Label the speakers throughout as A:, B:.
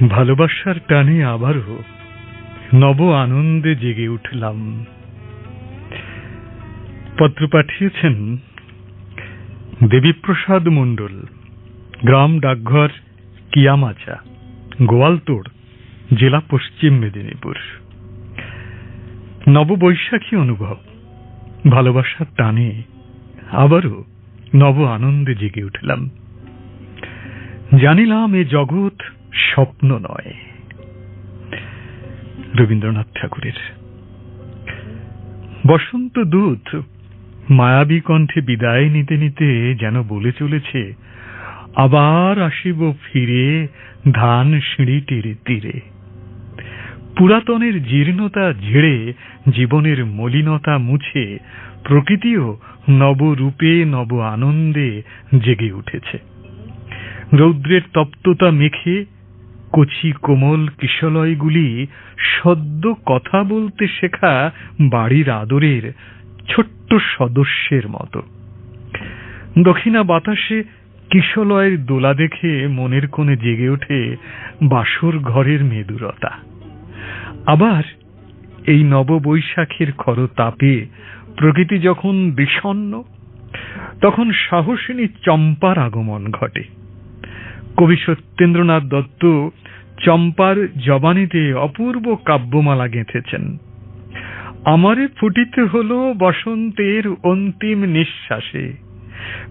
A: ভালোবাসার টানে আবারও নব আনন্দে জেগে উঠলাম। পত্র পাঠিয়েছেন দেবীপ্রসাদ মণ্ডল, গ্রাম ডাকঘর কিয়ামাচা, গোয়ালতোড়, জেলা পশ্চিম মেদিনীপুর। নববৈশাখী অনুভব, ভালোবাসার টানে আবারও নব আনন্দে জেগে উঠলাম। জানিলাম এ জগৎ স্বপ্ন নয়। রবীন্দ্রনাথ ঠাকুরের। বসন্ত দূত মায়াবী কণ্ঠে বিদায় নিতে নিতে যেন বলে চলেছে, আবার আসিব ফিরে ধান সিঁড়িটির তীরে। পুরাতনের জীর্ণতা ঝেড়ে জীবনের মলিনতা মুছে প্রকৃতিও নবরূপে নব আনন্দে জেগে উঠেছে। রৌদ্রের তপ্ততা মেখে কচি কোমল কিশলয়গুলি সদ্য কথা বলতে শেখা বাড়ির আদরের ছোট্ট সদস্যের মতো। দক্ষিণা বাতাসে কিশলয়ের দোলা দেখে মনের কোণে জেগে ওঠে বাসর ঘরের মেদুরতা। আবার এই নববৈশাখের খরতাপে প্রকৃতি যখন বিষণ্ণ, তখন সাহসিনী চম্পার আগমন ঘটে। কবি সত্যেন্দ্রনাথ দত্ত চম্পার জবানিতে অপূর্ব কাব্যমালা গেঁথেছেন। আমারে ফুটিতে হলো বসন্তের অন্তিম নিঃশ্বাসে,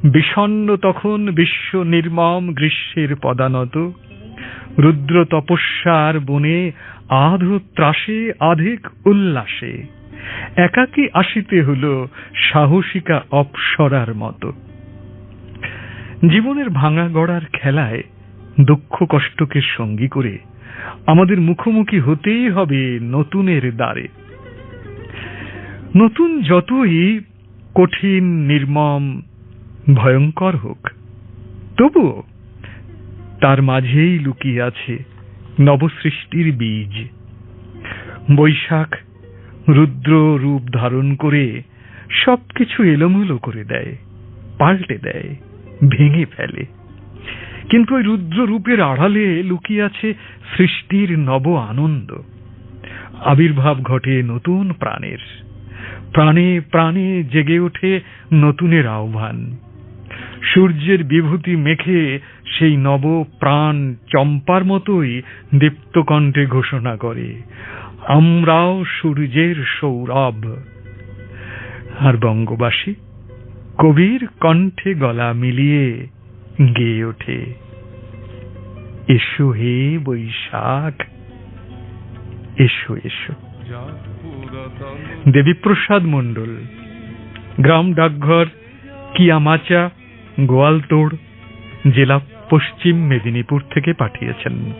A: বিষণ্ণ তখন বিশ্ব নির্মম গ্রীষ্মের পদানত। রুদ্র তপস্যার বনে আধো ত্রাসে আধিক উল্লাসে, একাকী আসিতে হলো সাহসিকা অপ্সরার মতো। জীবনের ভাঙা গড়ার খেলায় দুঃখ কষ্টকে সঙ্গী করে আমাদের মুখোমুখি হতেই হবে নতুনের দ্বারে। নতুন যতই কঠিন, নির্মম, ভয়ঙ্কর হোক, তবুও তার মাঝেই লুকিয়ে আছে নবসৃষ্টির বীজ। বৈশাখ রুদ্র রূপ ধারণ করে সবকিছু এলোমেলো করে দেয়, পাল্টে দেয়, ভেঙে ফেলে। কিন্তু ওই রুদ্র রূপের আড়ালে লুকিয়ে আছে সৃষ্টির নব আনন্দ। আবির্ভাব ঘটে নতুন প্রাণের, প্রাণে প্রাণে জেগে ওঠে নতুনের আহ্বান। সূর্যের বিভূতি মেখে সেই নব প্রাণ চম্পার মতোই দীপ্ত কণ্ঠে ঘোষণা করে, আমরাও সূর্যের সৌরভ। আর বঙ্গবাসী কবির কণ্ঠে গলা মিলিয়ে গেয়ে ওঠে, এসো হে বৈশাখ, এসো এসো। দেবীপ্রসাদ মণ্ডল, গ্রাম ডাকঘর কিয়ামাচা, গোয়ালতোড়, জেলা পশ্চিম মেদিনীপুর থেকে পাঠিয়েছেন।